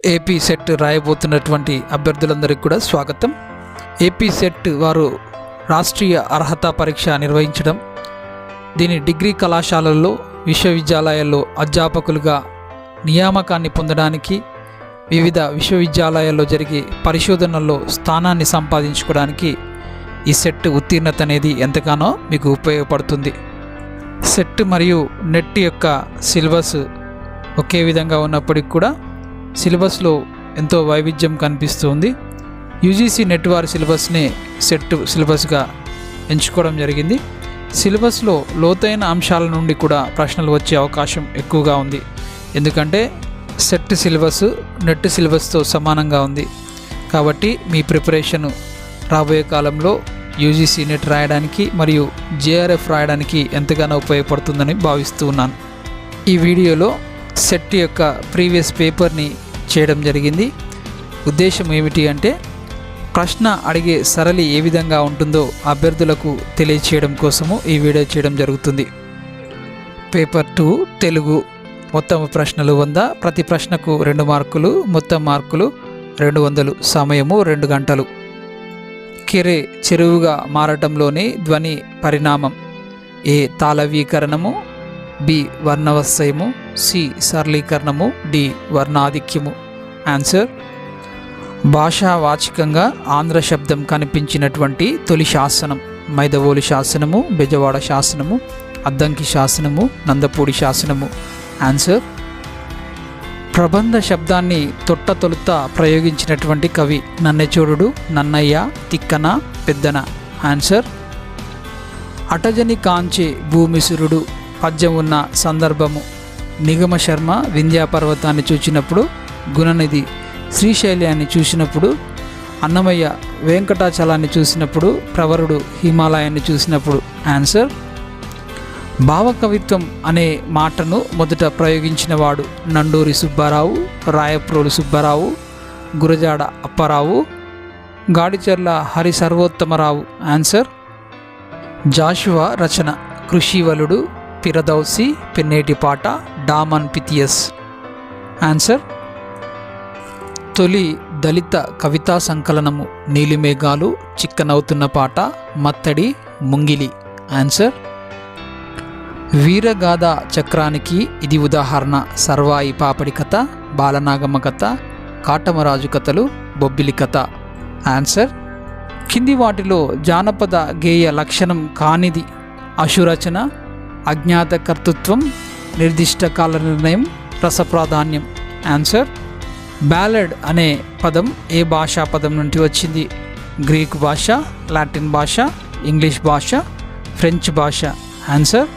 AP set రాయబోతున్నటువంటి అభ్యర్థులందరికీ కూడా స్వాగతం. AP set వారు రాష్ట్రీయ అర్హత పరీక్ష నిర్వహించడం, దీని డిగ్రీ కళాశాలల్లో విశ్వవిద్యాలయాల్లో అధ్యాపకులుగా నియామకాన్ని పొందడానికి, వివిధ విశ్వవిద్యాలయాల్లో జరిగే పరిశోధనల్లో స్థానాన్ని సంపాదించుకోవడానికి ఈ సెట్ ఉత్తీర్ణత అనేది ఎంతగానో మీకు ఉపయోగపడుతుంది. సెట్ మరియు నెట్ యొక్క సిలబస్ ఒకే విధంగా ఉన్నప్పటికీ కూడా సిలబస్లో ఎంతో వైవిధ్యం కనిపిస్తుంది. యూజీసీ నెట్ వారి సిలబస్ని సెట్ సిలబస్గా ఎంచుకోవడం జరిగింది. సిలబస్లో లోతైన అంశాల నుండి కూడా ప్రశ్నలు వచ్చే అవకాశం ఎక్కువగా ఉంది. ఎందుకంటే సెట్ సిలబస్ నెట్ సిలబస్తో సమానంగా ఉంది. కాబట్టి మీ ప్రిపరేషన్ రాబోయే కాలంలో యూజీసీ నెట్ రాయడానికి మరియు జేఆర్ఎఫ్ రాయడానికి ఎంతగానో ఉపయోగపడుతుందని భావిస్తూ ఉన్నాను. ఈ వీడియోలో సెట్ యొక్క ప్రీవియస్ పేపర్ని చేయడం జరిగింది. ఉద్దేశం ఏమిటి అంటే ప్రశ్న అడిగే సరళి ఏ విధంగా ఉంటుందో అభ్యర్థులకు తెలియచేయడం కోసము ఈ వీడియో చేయడం జరుగుతుంది. పేపర్ 2 తెలుగు, మొత్తం ప్రశ్నలు 100, ప్రతి ప్రశ్నకు 2 మార్కులు, మొత్తం మార్కులు 200, సమయము 2 గంటలు. కెరే చెరువుగా మారటంలోని ధ్వని పరిణామం: ఏ తాళవీకరణము, బి వర్ణవశ్యము, సి సరళీకరణము, డి వర్ణాధిక్యము. ఆన్సర్: భాషావాచికంగా ఆంధ్ర శబ్దం కనిపించినటువంటి తొలి శాసనం మైదవోలు శాసనము, బెజవాడ శాసనము, అద్దంకి శాసనము, నందపూడి శాసనము. ఆన్సర్: ప్రబంధ శబ్దాన్ని తొలుత ప్రయోగించినటువంటి కవి నన్నెచోడుడు, నన్నయ్య, తిక్కన, పెద్దన. ఆన్సర్: అటజని కాంచే భూమిసురుడు పద్యం ఉన్న సందర్భము: నిగమ శర్మ వింధ్యాపర్వతాన్ని చూచినప్పుడు, గుణనిధి శ్రీశైల్యాన్ని చూసినప్పుడు, అన్నమయ్య వెంకటాచలాన్ని చూసినప్పుడు, ప్రవరుడు హిమాలయాన్ని చూసినప్పుడు. ఆన్సర్: భావకవిత్వం అనే మాటను మొదట ప్రయోగించినవాడు నండూరి సుబ్బారావు, రాయప్రోలు సుబ్బారావు, గురజాడ అప్పారావు, గాడిచెర్ల హరి సర్వోత్తమరావు. ఆన్సర్: జాషువా రచన కృషివలుడు, పిరదౌసి, పెన్నేటిపాట, డామన్ పిథియస్. ఆన్సర్: తొలి దళిత కవితా సంకలనము నీలిమేఘాలు, చిక్కనవుతున్న పాట, మత్తడి, ముంగిలి. ఆన్సర్: వీరగాథ చక్రానికి ఇది ఉదాహరణ: సర్వాయి పాపడి కథ, బాలనాగమ్మ కథ, కాటమరాజు కథలు, బొబ్బిలి కథ. ఆన్సర్: కింది వాటిలో జానపద గేయ లక్షణం కానిది: అశురచన, అజ్ఞాత కర్తృత్వం, నిర్దిష్ట కాల నిర్ణయం, రసప్రాధాన్యం. ఆన్సర్: బ్యాలెడ్ అనే పదం ఏ భాషా పదం నుండి వచ్చింది? గ్రీకు భాష, లాటిన్ భాష, ఇంగ్లీష్ భాష, ఫ్రెంచ్ భాష. ఆన్సర్: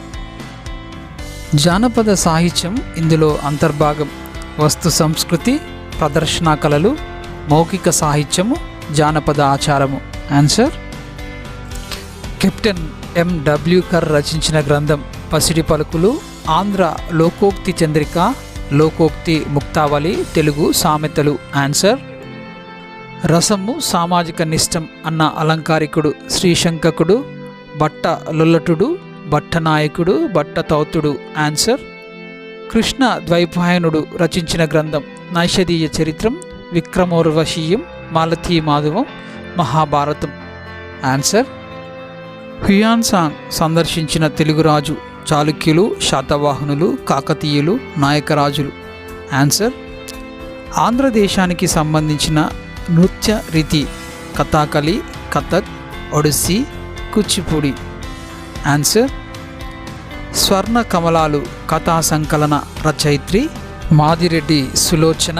జానపద సాహిత్యం ఇందులో అంతర్భాగం. వస్తు సంస్కృతి, ప్రదర్శనా కళలు, మౌఖిక సాహిత్యము, జానపద ఆచారము. ఆన్సర్: కెప్టెన్ ఎండబ్ల్యూ కర్ రచించిన గ్రంథం పసిడి పలుకులు, ఆంధ్ర లోకోక్తి చంద్రిక, లోకోక్తి ముక్తావళి, తెలుగు సామెతలు. ఆన్సర్: రసము సామాజిక నిష్టం అన్న అలంకారికుడు శ్రీశంకకుడు, బట్ట లొల్లటుడు, బట్టనాయకుడు, బట్టతౌతుడు. ఆన్సర్: కృష్ణ ద్వైపాయనుడు రచించిన గ్రంథం నైషధీయ చరిత్రం, విక్రమోర్వశీయం, మాలతీ మాధవం, మహాభారతం. ఆన్సర్: హ్యుయాన్సాంగ్ సందర్శించిన తెలుగు రాజు చాళుక్యులు, శాతవాహనులు, కాకతీయులు, నాయకరాజులు. ఆన్సర్: ఆంధ్రదేశానికి సంబంధించిన నృత్య రీతి కథాకళి, కథక్, ఒడిస్సీ, కూచిపూడి. ఆన్సర్: స్వర్ణ కమలాలు కథా సంకలన రచయిత్రి మాదిరెడ్డి సులోచన,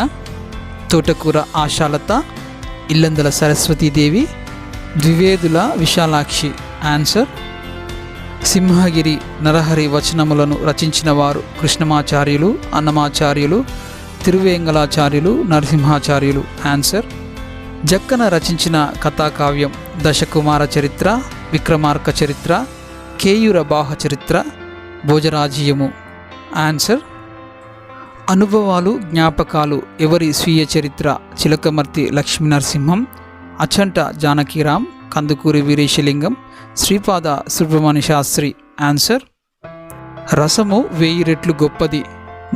తోటకూర ఆశాలత, ఇల్లందల సరస్వతీదేవి, ద్వివేదుల విశాలాక్షి. ఆన్సర్: సింహగిరి నరహరి వచనములను రచించిన వారు కృష్ణమాచార్యులు, అన్నమాచార్యులు, తిరువేంగలాచార్యులు, నరసింహాచార్యులు. ఆన్సర్: జక్కన రచించిన కథాకావ్యం దశకుమార చరిత్ర, విక్రమార్క చరిత్ర, కేయూర బాహ చరిత్ర, భోజరాజీయము. ఆన్సర్: అనుభవాలు, జ్ఞాపకాలు, ఎవరి స్వీయ చరిత్ర, చిలకమర్తి లక్ష్మీనరసింహం, అచ్చంట జానకీరాం, కందుకూరి వీరేశలింగం, శ్రీపాద సుబ్రహ్మణ్య శాస్త్రి. ఆన్సర్: రసము 1000 రెట్లు గొప్పది,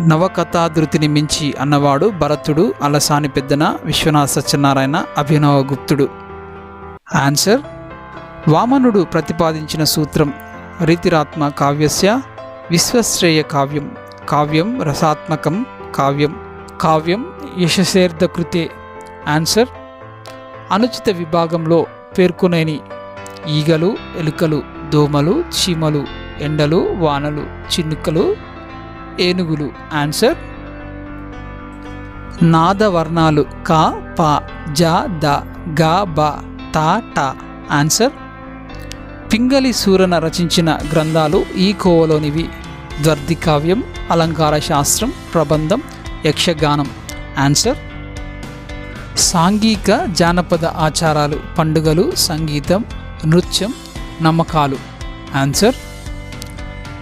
నవకథాధృతిని మించి అన్నవాడు భరతుడు, అలసాని పెద్దన, విశ్వనాథ సత్యనారాయణ, అభినవ గుప్తుడు. ఆన్సర్: వామనుడు ప్రతిపాదించిన సూత్రం రీతిరాత్మ కావ్యస్య విశ్వశ్రేయ కావ్యం. కావ్యం రసాత్మకం కావ్యం. కావ్యం యశసేర్ధకృతే. ఆన్సర్: అనుచిత విభాగంలో పేర్కొనేని ఈగలు, ఎలుకలు, దోమలు, చీమలు, ఎండలు, వానలు, చినుకలు, ఏనుగులు. ఆన్సర్: నాదవర్ణాలు క, ప, జ, ద, గ, బ, త, ట. ఆన్సర్: పింగళి సూరన రచించిన గ్రంథాలు ఈ కోవలోనివి: ద్వర్ధి కావ్యం, అలంకార శాస్త్రం, ప్రబంధం, యక్షగానం. ఆన్సర్: సాంఘిక జానపద ఆచారాలు, పండుగలు, సంగీతం, నృత్యం, నమ్మకాలు. ఆన్సర్: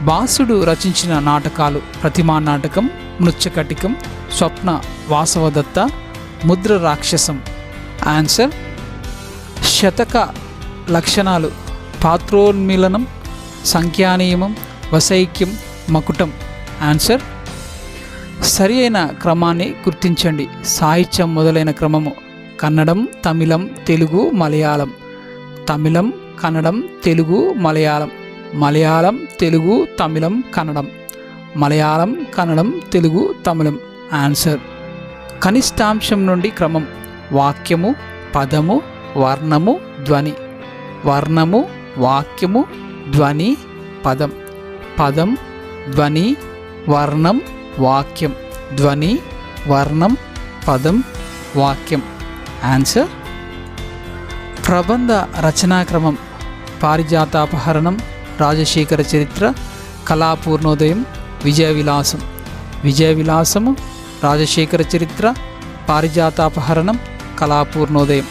భాసుడు రచించిన నాటకాలు: ప్రతిమా నాటకం, మృచ్ఛకటికం, స్వప్న వాసవదత్త, ముద్ర రాక్షసం. ఆన్సర్: శతక లక్షణాలు: పాత్రోన్మిలనం, సంఖ్యానియమం, వసైక్యం, మకుటం. ఆన్సర్: సరి అయిన క్రమాన్ని గుర్తించండి. సాహిత్యం మొదలైన క్రమము: కన్నడం, తమిళం, తెలుగు, మలయాళం. తమిళం, కన్నడం, తెలుగు, మలయాళం. మలయాళం, తెలుగు, తమిళం, కన్నడం. మలయాళం, కన్నడం, తెలుగు, తమిళం. ఆన్సర్: కనిష్టాంశం నుండి క్రమం: వాక్యము, పదము, వర్ణము, ధ్వని. వర్ణము, వాక్యము, ధ్వని, పదం. పదం, ధ్వని, వర్ణం, వాక్యం. ధ్వని, వర్ణం, పదం, వాక్యం. ఆన్సర్: ప్రబంధ రచనాక్రమం: పారిజాతాపహరణం, రాజశేఖర చరిత్ర, కళాపూర్ణోదయం, విజయ విలాసం. విజయ విలాసము, రాజశేఖర చరిత్ర, పారిజాతాపహరణం, కళాపూర్ణోదయం.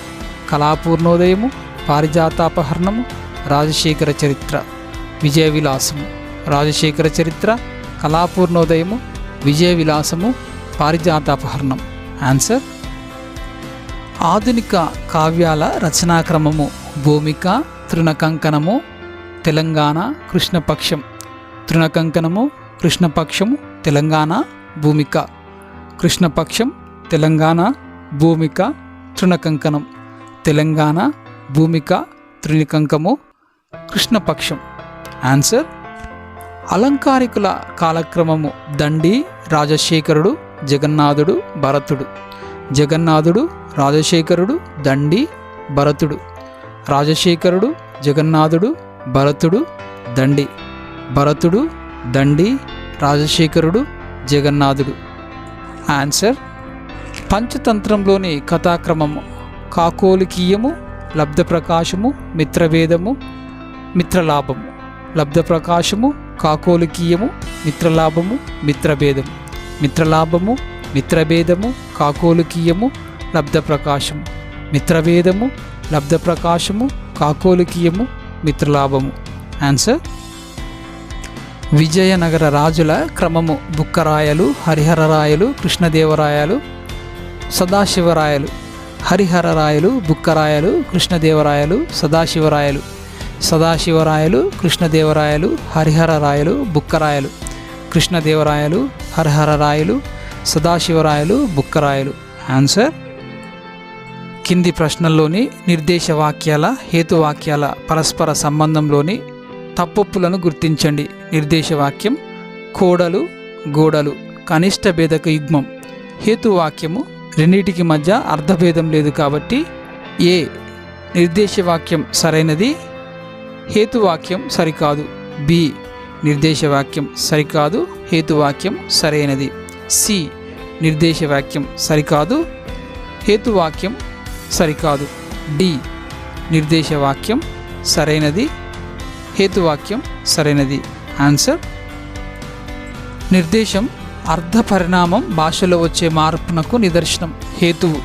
కళాపూర్ణోదయము, పారిజాతాపహరణము, రాజశేఖర చరిత్ర. విజయ విలాసము, రాజశేఖర చరిత్ర, కళాపూర్ణోదయము, విజయ విలాసము, పారిజాతాపహరణం. ఆన్సర్: ఆధునిక కావ్యాల రచనాక్రమము: భూమిక, తృణకంకణము, తెలంగాణ, కృష్ణపక్షం. తృణకంకణము, కృష్ణపక్షము, తెలంగాణ, భూమిక. కృష్ణపక్షం, తెలంగాణ, భూమిక, తృణకంకణం. తెలంగాణ, భూమిక, తృణకంకము, కృష్ణపక్షం. ఆన్సర్: అలంకారికుల కాలక్రమము: దండి, రాజశేఖరుడు, జగన్నాథుడు, భరతుడు. జగన్నాథుడు, రాజశేఖరుడు, దండి, భరతుడు. రాజశేఖరుడు, జగన్నాథుడు, భరతుడు, దండి. భరతుడు, దండి, రాజశేఖరుడు, జగన్నాథుడు. ఆన్సర్: పంచతంత్రంలోని కథాక్రమము: కాకోలికీయము, లబ్ధప్రకాశము, మిత్రభేదము, మిత్రలాభము. లబ్ధప్రకాశము, కాకోలికీయము, మిత్రలాభము, మిత్రభేదము. మిత్రలాభము, మిత్రభేదము, కాకోలికీయము, లబ్ధప్రకాశము. మిత్రభేదము, లబ్ధప్రకాశము, కాకోలికీయము, మిత్రలాభము. ఆన్సర్: విజయనగర రాజుల క్రమము: బుక్కరాయలు, హరిహరరాయలు, కృష్ణదేవరాయలు, సదాశివరాయలు. హరిహరరాయలు, బుక్కరాయలు, కృష్ణదేవరాయలు, సదాశివరాయలు. సదాశివరాయలు, కృష్ణదేవరాయలు, హరిహరరాయలు, బుక్కరాయలు. కృష్ణదేవరాయలు, హరిహరరాయలు, సదాశివరాయలు, బుక్కరాయలు. ఆన్సర్: కింది ప్రశ్నల్లోని నిర్దేశ వాక్యాల, హేతువాక్యాల పరస్పర సంబంధంలోని తప్పొప్పులను గుర్తించండి. నిర్దేశవాక్యం: కోడలు, గోడలు, కనిష్ట భేదక యుగ్మం. హేతువాక్యము: రెండింటికి మధ్య అర్థభేదం లేదు కాబట్టి ఏ. నిర్దేశవాక్యం సరైనది, హేతువాక్యం సరికాదు. బి. నిర్దేశవాక్యం సరికాదు, హేతువాక్యం సరైనది. సి. నిర్దేశవాక్యం సరికాదు, హేతువాక్యం సరికాదు. డి. నిర్దేశవాక్యం సరైనది, హేతువాక్యం సరైనది. ఆన్సర్: నిర్దేశం అర్థ పరిణామం భాషలో వచ్చే మార్పునకు నిదర్శనం. హేతువు: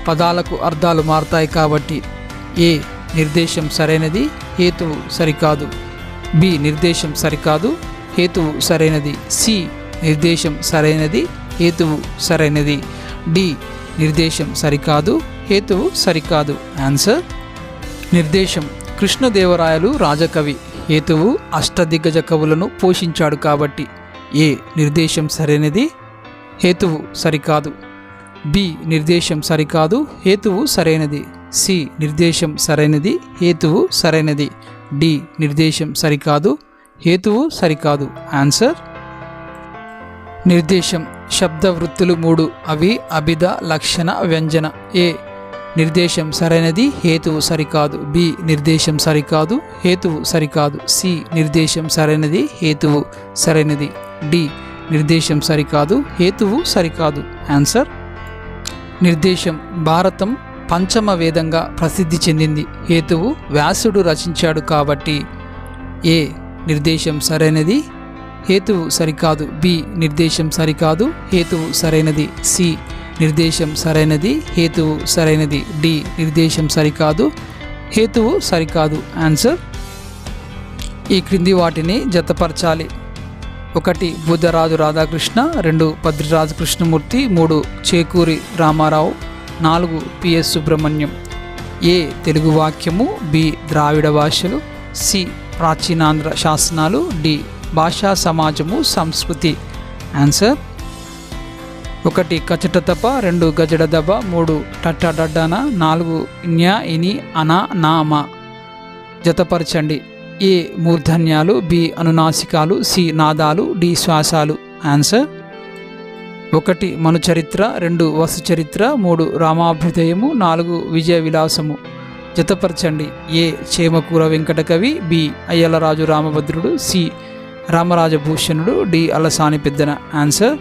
పదాలకు అర్థాలు మారుతాయి కాబట్టి ఏ. నిర్దేశం సరైనది, హేతువు సరికాదు. బి. నిర్దేశం సరికాదు, హేతువు సరైనది. సి. నిర్దేశం సరైనది, హేతువు సరైనది. డి. నిర్దేశం సరికాదు, హేతువు సరికాదు. ఆన్సర్: నిర్దేశం: కృష్ణదేవరాయలు రాజకవి. హేతువు: అష్టదిగ్గజ కవులను పోషించాడు కాబట్టి. ఏ నిర్దేశం సరైనది, హేతువు సరికాదు. బి నిర్దేశం సరికాదు, హేతువు సరైనది. సి నిర్దేశం సరైనది, హేతువు సరైనది. డి నిర్దేశం సరికాదు, హేతువు సరికాదు. ఆన్సర్ నిర్దేశం. శబ్ద వృత్తులు 3, అవి అభిధ, లక్షణ, వ్యంజన. ఏ నిర్దేశం సరైనది, హేతువు సరికాదు. బి నిర్దేశం సరికాదు, హేతువు సరికాదు. సి నిర్దేశం సరైనది, హేతువు సరైనది. డి నిర్దేశం సరికాదు, హేతువు సరికాదు. ఆన్సర్ నిర్దేశం. భారతం పంచమ వేదంగా ప్రసిద్ధి చెందింది. హేతువు వ్యాసుడు రచించాడు కాబట్టి. ఏ నిర్దేశం సరైనది, హేతువు సరికాదు. బి నిర్దేశం సరికాదు, హేతువు సరైనది. సి నిర్దేశం సరైనది, హేతువు సరైనది. డి నిర్దేశం సరికాదు, హేతువు సరికాదు. ఆన్సర్ ఈ క్రింది వాటిని జతపరచాలి. 1 బుద్ధరాజు రాధాకృష్ణ, 2 పద్రిరాజు కృష్ణమూర్తి, 3 చేకూరి రామారావు, 4 పిఎస్ సుబ్రహ్మణ్యం. ఏ తెలుగు వాక్యము, బి ద్రావిడ భాషలు, సి ప్రాచీనాంధ్ర శాసనాలు, డి భాషా సమాజము సంస్కృతి. ఆన్సర్ 1 కచటతప, 2 గజడదబ, 3 టట్టడడ్డన, 4 న్యా ఇని అన నామ. జతపరచండి. ఏ మూర్ధన్యాలు, బి అనునాసికాలు, సి నాదాలు, డి శ్వాసాలు. ఆన్సర్ 1 మను చరిత్ర, 2 వసు చరిత్ర, 3 రామాభ్యుదయము, 4 విజయ విలాసము. జతపరచండి. A Chemakura Venkatakavi, B Ayyalaraju Ramabhadrudu, C Ramarajabhushanudu, D Allasani Peddana. Answer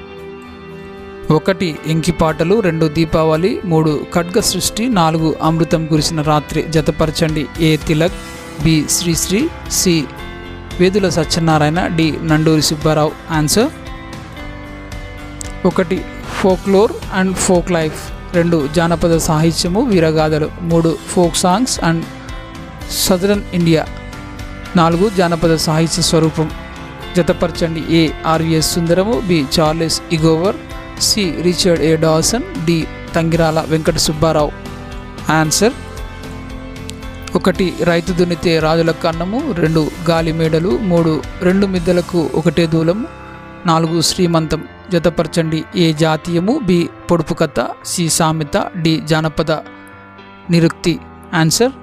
1 Enkipatalu, 2 Deepavali, 3 Khadga Srishti, 4 Amrutham Kurisina Rathri. జతపరచండి. A Tilak, B Sri Sri, C Vedula Satyanarayana, D Nanduri Subbarao. Answer 1 folklore and folk life, 2 Janapada Sahityamu వీరగాథలు, 3 folk songs and southern India, 4 Janapada Sahitya Swarupam. జతపరచండి. A RVS Sundaram, B Charles E Gover, C Richard A Dorson, D Tangirala Venkata Subbarao. Answer 1 రైతు దున్నితే రాజులకు అన్నము, 2 గాలి మేడలు, 3 2 మిద్దలకు ఒకటే దూలం, 4 శ్రీమంతం. జతపరచండి. ఏ జాతీయము, బి పొడుపు కథ, సి సామెత, డి జానపద నిరుక్తి. ఆన్సర్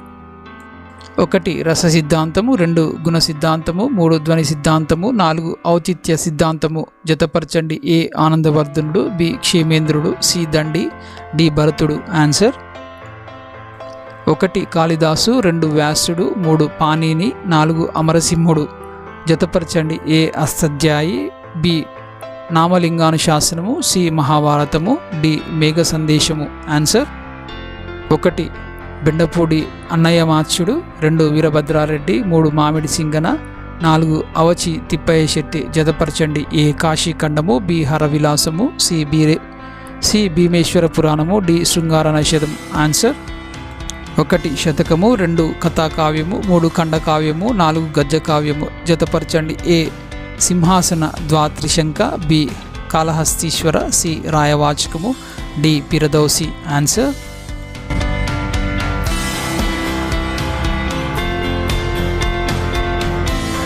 1 రస సిద్ధాంతము, 2 గుణ సిద్ధాంతము, 3 ధ్వని సిద్ధాంతము, 4 ఔచిత్య సిద్ధాంతము. జతపరచండి. ఏ ఆనందవర్ధనుడు, బి క్షేమేంద్రుడు, సి దండి, డి భరతుడు. ఆన్సర్ 1 కాళిదాసు, 2 వ్యాసుడు, 3 పాణిని, 4 అమరసింహుడు. జతపరచండి. ఏ అష్టధ్యాయి, బి నామలింగానుశాసనము, సి మహాభారతము, డి మేఘ సందేశము. ఆన్సర్ 1 బెండపూడి అన్నయ్య మాచ్యుడు, 2 వీరభద్రారెడ్డి, 3 మామిడి సింగన, 4 అవచి తిప్పయ్య శెట్టి. జతపరచండి. ఏ కాశీఖండము, బి హరవిలాసము, సి భీమేశ్వర పురాణము, డి శృంగార నైషధం. ఆన్సర్ 1 శతకము, 2 కథాకావ్యము, 3 ఖండకావ్యము, 4 గద్య కావ్యము. జతపరచండి. A Simhasana Dwatrimshika, B Kalahastishwara, C Rayavachakamu, D Firdausi. Answer